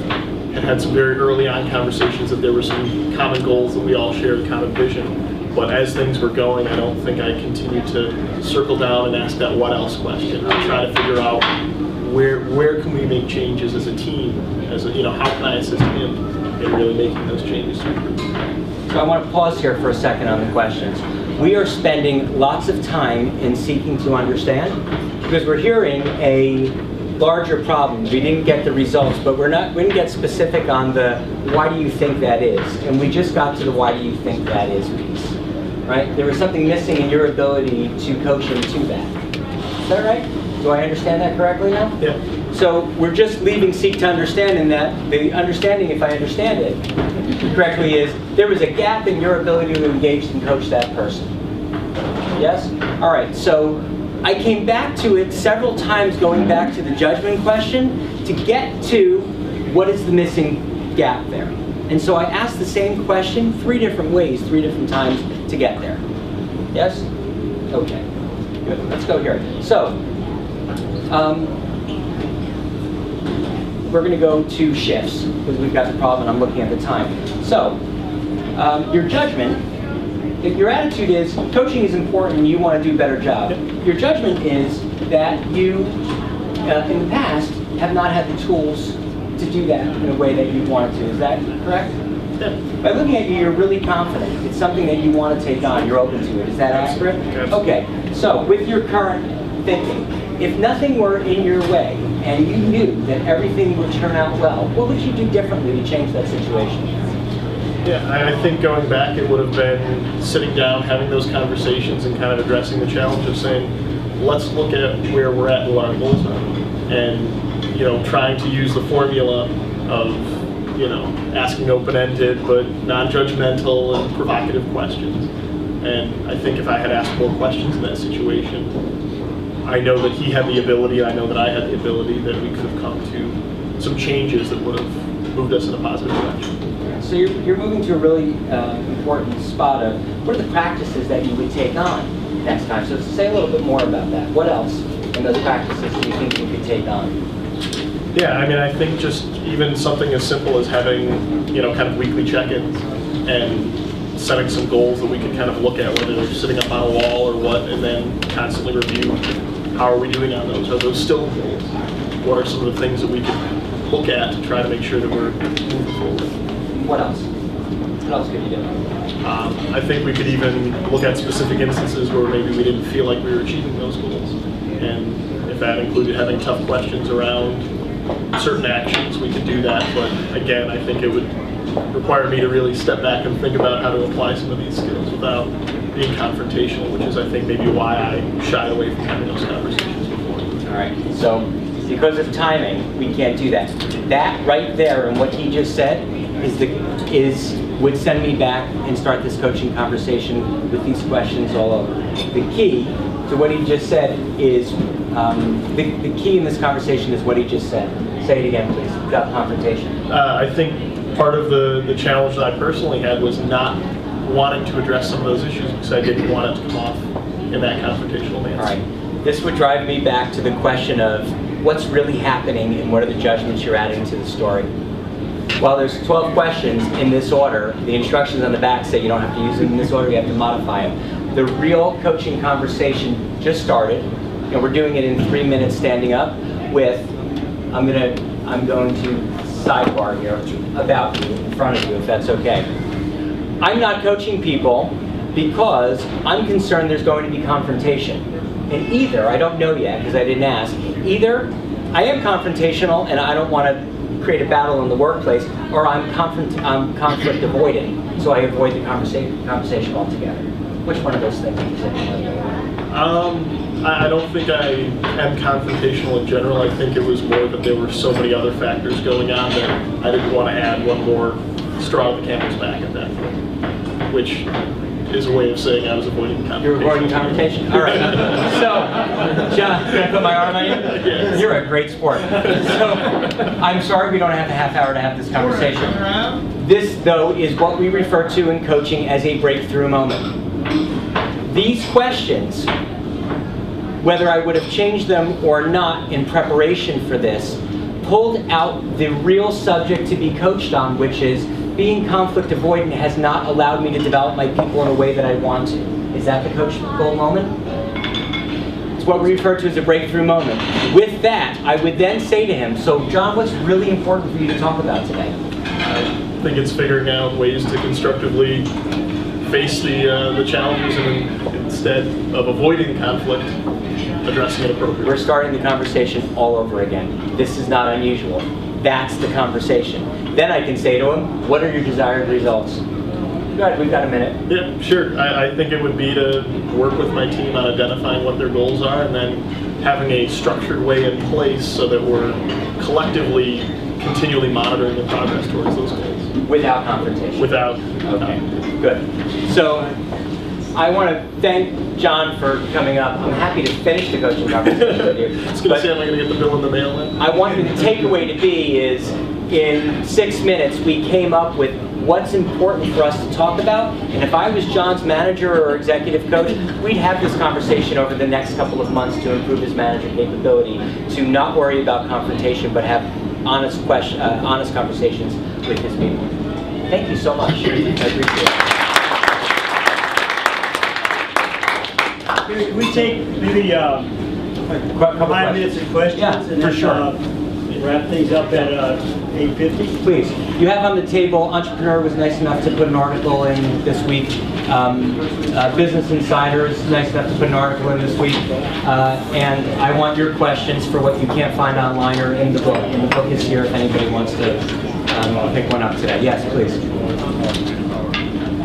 had some very early on conversations that there were some common goals that we all shared, common vision, But as things were going, I don't think I continued to circle down and ask that what else question. I'm trying to figure out where can we make changes as a team, how can I assist him in really making those changes to improve. So I want to pause here for a second on the questions. We are spending lots of time in seeking to understand because we're hearing a larger problem. We didn't get the results, but we didn't get specific on the why do you think that is, and we just got to the why do you think that is piece, right? There was something missing in your ability to coach him to that. Is that right? Do I understand that correctly now? Yeah. So we're just leaving seek to understand in that the understanding, if I understand it correctly, is there was a gap in your ability to engage and coach that person. Yes? All right, so I came back to it several times going back to the judgment question to get to what is the missing gap there. And so I asked the same question 3 different ways, 3 different times to get there. Yes? Okay, good, let's go here. So, we're going to go to shifts because we've got the problem and I'm looking at the time. So, your judgment, if your attitude is coaching is important and you want to do a better job, your judgment is that you, in the past, have not had the tools to do that in a way that you wanted to. Is that correct? Yeah. By looking at you, you're really confident. It's something that you want to take on. You're open to it. Is that accurate? Absolutely. Okay. So, with your current thinking, if nothing were in your way and you knew that everything would turn out well, what would you do differently to change that situation? Yeah, I think going back, it would have been sitting down, having those conversations, and kind of addressing the challenge of saying, let's look at where we're at and what our goals are, and trying to use the formula of asking open-ended but non-judgmental and provocative questions. And I think if I had asked more questions in that situation, I know that he had the ability, I know that I had the ability, that we could have come to some changes that would have moved us in a positive direction. So you're moving to a really important spot of what are the practices that you would take on next time? So say a little bit more about that. What else in those practices do you think you could take on? Yeah, I mean, I think just even something as simple as having, kind of weekly check-ins and setting some goals that we can kind of look at, whether they're sitting up on a wall or what, and then constantly review how are we doing on those? Are those still goals? What are some of the things that we can look at to try to make sure that we're moving forward? What else? What else could you do? I think we could even look at specific instances where maybe we didn't feel like we were achieving those goals. And if that included having tough questions around certain actions, we could do that. But again, I think it would require me to really step back and think about how to apply some of these skills without being confrontational, which is, I think, maybe why I shied away from having those conversations before. All right, so because of timing, we can't do that. That right there and what he just said would send me back and start this coaching conversation with these questions all over. The key to what he just said is, the key in this conversation is what he just said. Say it again, please, without confrontation. I think part of the challenge that I personally had was not wanting to address some of those issues because I didn't want it to come off in that confrontational manner. All right. This would drive me back to the question of what's really happening and what are the judgments you're adding to the story. While there's 12 questions in this order, the instructions on the back say you don't have to use them in this order, you have to modify them. The real coaching conversation just started. We're doing it in 3 minutes standing up with, I'm going to sidebar here about you, in front of you, if that's okay. I'm not coaching people because I'm concerned there's going to be confrontation. And either, I don't know yet because I didn't ask, either I am confrontational and I don't want to create a battle in the workplace, or I'm conflict avoiding, so I avoid the conversation altogether. Which one of those things do you say? I don't think I am confrontational in general. I think it was more that there were so many other factors going on that I didn't want to add one more straw to the camel's back at that point, which is a way of saying I was avoiding confrontation. You're avoiding confrontation? All right. So, John, can I put my arm on you? Yes. You're a great sport. So, I'm sorry we don't have a half hour to have this conversation. This, though, is what we refer to in coaching as a breakthrough moment. These questions, whether I would have changed them or not in preparation for this, pulled out the real subject to be coached on, which is being conflict avoidant has not allowed me to develop my people in a way that I want to. Is that the coachable moment? It's what we refer to as a breakthrough moment. With that, I would then say to him, so John, what's really important for you to talk about today? I think it's figuring out ways to constructively face the challenges and instead of avoiding conflict, addressing it appropriately. We're starting the conversation all over again. This is not unusual. That's the conversation. Then I can say to him, what are your desired results? Go ahead, we've got a minute. Yeah, sure. I think it would be to work with my team on identifying what their goals are and then having a structured way in place so that we're collectively continually monitoring the progress towards those goals. Without confrontation? Without. Okay, good. So I want to thank John for coming up. I'm happy to finish the coaching conversation with you. I was going to say, am I going to get the bill in the mail then? I want the takeaway to be is, in 6 minutes, we came up with what's important for us to talk about. And if I was John's manager or executive coach, we'd have this conversation over the next couple of months to improve his manager capability, to not worry about confrontation, but have honest conversations with his people. Thank you so much. I appreciate it. Can we take maybe A couple 5 minutes of questions? Yeah, and for then, sure. Wrap things up at 8:50? Please. You have on the table, Entrepreneur was nice enough to put an article in this week. Business Insider is nice enough to put an article in this week. And I want your questions for what you can't find online or in the book. And the book is here if anybody wants to pick one up today. Yes, please.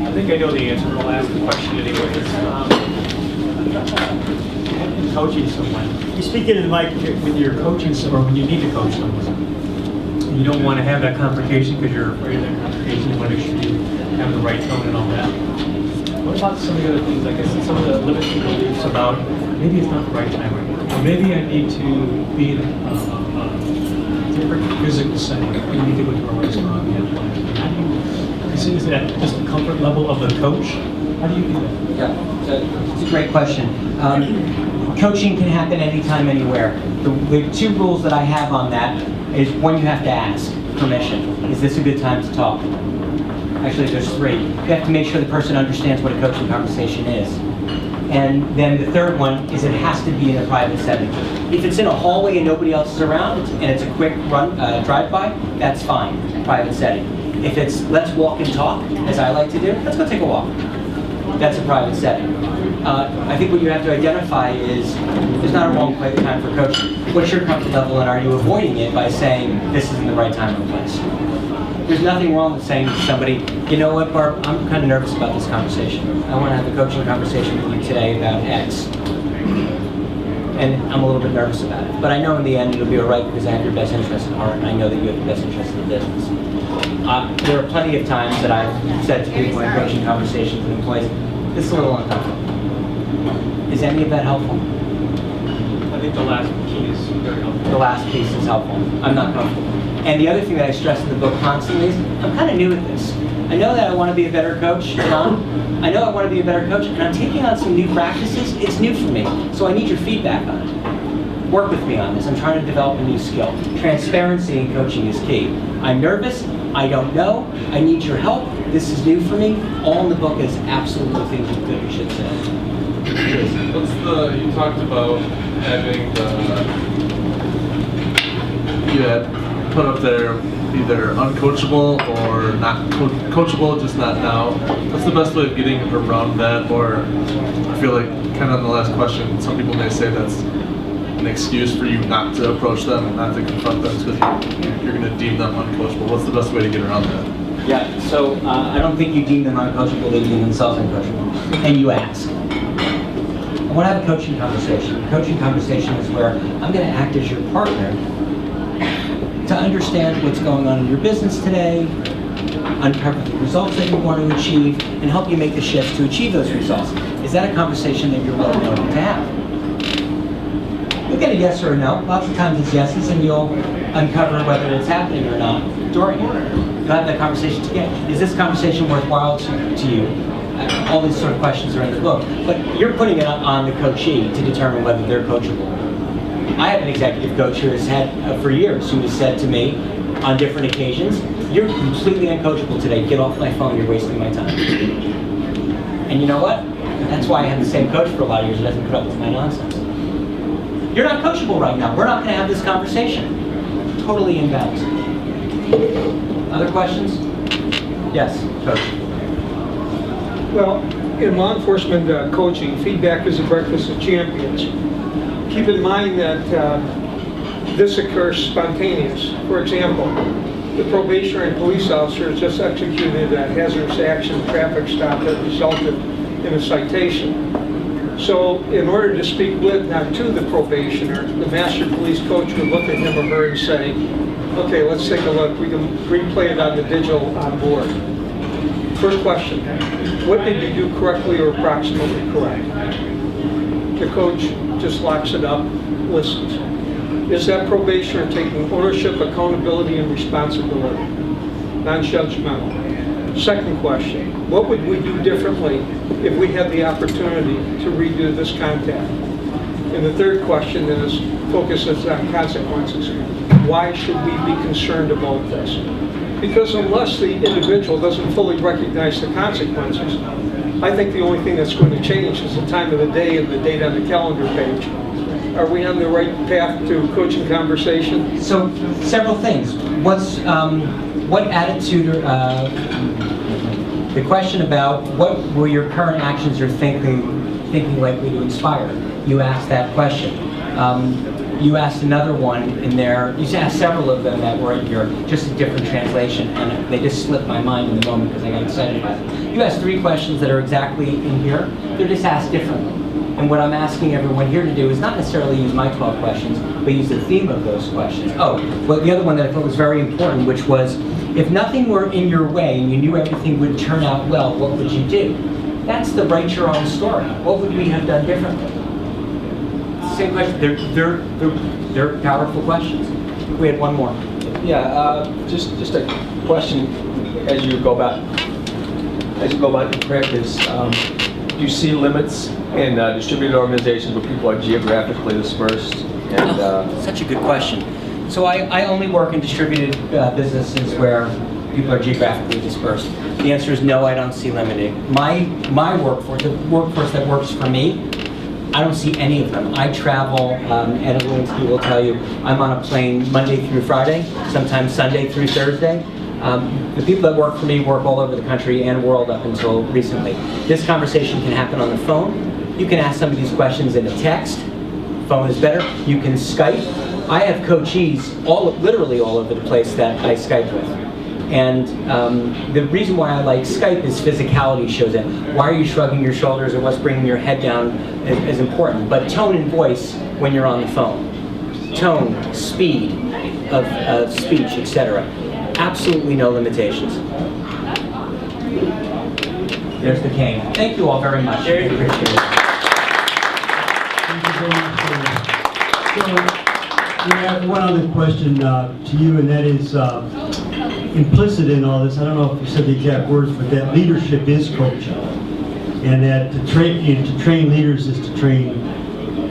I think I know the answer, but I'll ask the question anyways. Coaching someone. You speak into the mic. When you're coaching someone, when you need to coach someone, you don't want to have that confrontation because you're afraid of that confrontation. You want to make sure you have the right tone and all that. What about some of the other things? Like I said, some of the limiting beliefs about maybe it's not the right time right now. Or maybe I need to be in a different physical setting. I need to go to a restaurant. How do you, is that just the comfort level of the coach? How do you do that? Yeah, it's a great question. Coaching can happen anytime, anywhere. The two rules that I have on that is, one, you have to ask permission. Is this a good time to talk? Actually, there's three. You have to make sure the person understands what a coaching conversation is. And then the third one is, it has to be in a private setting. If it's in a hallway and nobody else is around, and it's a quick drive-by, that's fine, private setting. If it's, let's walk and talk, as I like to do, let's go take a walk. That's a private setting. I think what you have to identify is, there's not a wrong time for coaching. What's your comfort level, and are you avoiding it by saying, this isn't the right time or place? There's nothing wrong with saying to somebody, you know what, Barb, I'm kind of nervous about this conversation. I want to have a coaching conversation with you today about X. And I'm a little bit nervous about it. But I know in the end it'll be all right because I have your best interest at heart, and I know that you have the best interest in the business. There are plenty of times that I've said to people in coaching conversations with employees, this is a little uncomfortable. Is any of that helpful? I think the last key is very helpful. The last piece is helpful. I'm not comfortable. And the other thing that I stress in the book constantly is, I'm kind of new at this. I know that I want to be a better coach, John. I know I want to be a better coach, and I'm taking on some new practices. It's new for me, so I need your feedback on it. Work with me on this. I'm trying to develop a new skill. Transparency in coaching is key. I'm nervous. I don't know. I need your help. This is new for me. All in the book is absolutely things you could or should say. You talked about having you had put up there either uncoachable or not coachable, just not now. What's the best way of getting around that? Or I feel like, kind of on the last question, some people may say that's an excuse for you not to approach them and not to confront them because you're going to deem them uncoachable. What's the best way to get around that? Yeah, so I don't think you deem them uncoachable, they deem themselves uncoachable. And you ask. I want to have a coaching conversation. A coaching conversation is where I'm going to act as your partner to understand what's going on in your business today, uncover the results that you want to achieve, and help you make the shift to achieve those results. Is that a conversation that you're willing to have? You'll get a yes or a no. Lots of times it's yeses, and you'll uncover whether it's happening or not during it. You'll have that conversation together. Is this conversation worthwhile to you? All these sort of questions are in the book, but you're putting it on the coachee to determine whether they're coachable. I have an executive coach who has had, for years, who has said to me on different occasions, You're completely uncoachable today. Get off my phone. You're wasting my time. And you know what? That's why I have the same coach for a lot of years who doesn't put up with my nonsense. You're not coachable right now. We're not going to have this conversation. Totally imbalanced. Other questions? Yes, Coach. Well, in law enforcement coaching, feedback is the breakfast of champions. Keep in mind that this occurs spontaneous. For example, the probationary and police officer has just executed a hazardous action traffic stop that resulted in a citation. So in order to speak with, not to the probationer, the master police coach would look at him or her and say, okay, let's take a look. We can replay it on the digital on board. First question, what did you do correctly or approximately correct? The coach just locks it up, listens. Is that probationer taking ownership, accountability, and responsibility? Non-judgmental. Second question, what would we do differently if we had the opportunity to redo this contact? And the third question is, focuses on consequences. Why should we be concerned about this? Because unless the individual doesn't fully recognize the consequences, I think the only thing that's going to change is the time of the day and the date on the calendar page. Are we on the right path to coaching conversation? So, several things. What attitude, the question about what were your current actions or thinking likely to inspire? You asked that question. You asked another one in there. You asked several of them that were in here, just a different translation, and they just slipped my mind in the moment because I got excited about it. You asked 3 questions that are exactly in here. They're just asked differently. And what I'm asking everyone here to do is not necessarily use my 12 questions, but use the theme of those questions. Oh, well, the other one that I thought was very important, which was, if nothing were in your way and you knew everything would turn out well, what would you do? That's the write your own story. What would we have done differently? Same question. They're powerful questions. We had one more. Yeah, just a question as you go about in practice. Do you see limits in distributed organizations where people are geographically dispersed? And such a good question. So I only work in distributed businesses where people are geographically dispersed. The answer is no, I don't see limiting. My workforce, the workforce that works for me, I don't see any of them. I travel, Ed Lewinsky will tell you, I'm on a plane Monday through Friday, sometimes Sunday through Thursday. The people that work for me work all over the country and world up until recently. This conversation can happen on the phone. You can ask some of these questions in a text. Phone is better. You can Skype. I have coachees literally all over the place that I Skype with. And the reason why I like Skype is physicality shows it. Why are you shrugging your shoulders or what's bringing your head down is important. But tone and voice when you're on the phone. Tone, speed of speech, etc. Absolutely no limitations. There's the cane. Thank you all very much. I appreciate it. Thank you very much. So, we have one other question to you, and that is implicit in all this. I don't know if you said the exact words, but that leadership is coaching, and that to train leaders is to train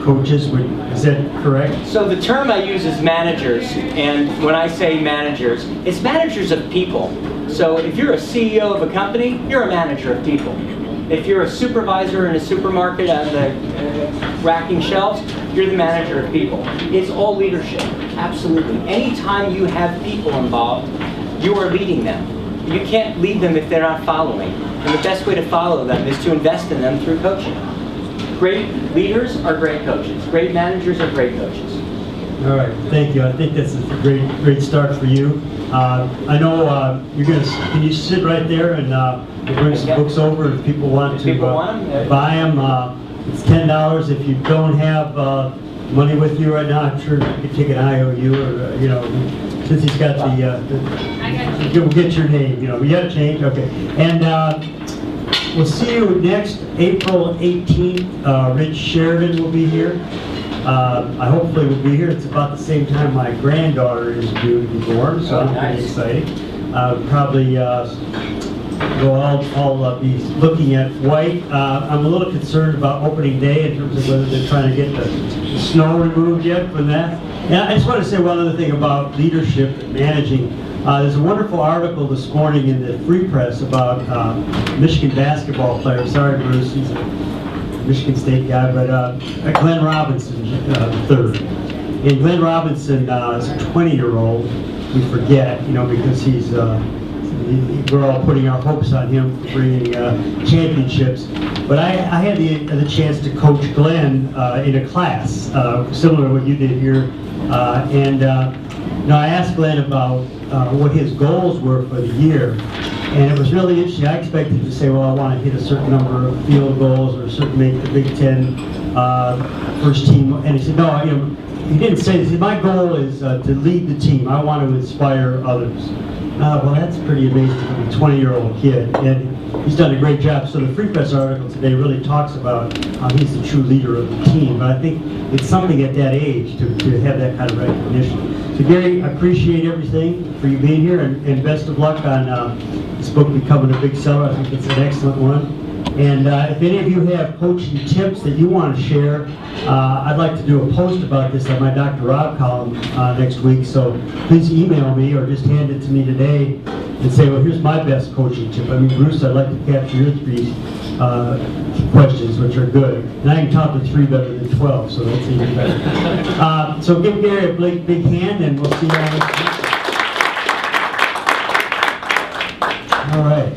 coaches. Is that correct? So the term I use is managers, and when I say managers, it's managers of people. So if you're a CEO of a company, you're a manager of people. If you're a supervisor in a supermarket on the racking shelves, you're the manager of people. It's all leadership, absolutely. Anytime you have people involved, you are leading them. You can't lead them if they're not following. And the best way to follow them is to invest in them through coaching. Great leaders are great coaches. Great managers are great coaches. All right, thank you. I think that's a great start for you. I know you're going to. Can you sit right there and we'll bring some books over if people want to buy them. It's $10. If you don't have money with you right now, I'm sure you can take an IOU or since he's got you'll get your name. We got to change. Okay, and. We'll see you next April 18th. Rich Sheridan will be here. I hopefully will be here. It's about the same time my granddaughter is due to be born, so I'm pretty excited. Probably I'll be looking at white. I'm a little concerned about opening day in terms of whether they're trying to get the snow removed yet from that. And I just want to say one other thing about leadership and managing. There's a wonderful article this morning in the Free Press about Michigan basketball player. Sorry, Bruce, he's a Michigan State guy, but Glenn Robinson, third. And Glenn Robinson is a 20-year-old. We forget, because he's we're all putting our hopes on him for bringing championships. But I had the chance to coach Glenn in a class similar to what you did here, I asked Glenn about what his goals were for the year, and it was really interesting. I expected to say, well, I want to hit a certain number of field goals or make the Big Ten first team, and he said, no, he didn't say this. He said, my goal is to lead the team. I want to inspire others. Well, that's pretty amazing from a 20-year-old kid, and he's done a great job. So the Free Press article today really talks about how he's the true leader of the team. But I think it's something at that age to have that kind of recognition. So Gary, I appreciate everything for you being here, and best of luck on this book becoming a big seller. I think it's an excellent one. And if any of you have coaching tips that you want to share, I'd like to do a post about this on my Dr. Rob column next week. So please email me or just hand it to me today and say, well, here's my best coaching tip. I mean, Bruce, I'd like to capture your 3 questions, which are good. And I can talk to 3 better than 12, so that's even better. So give Gary a big hand, and we'll see you all next week. All right.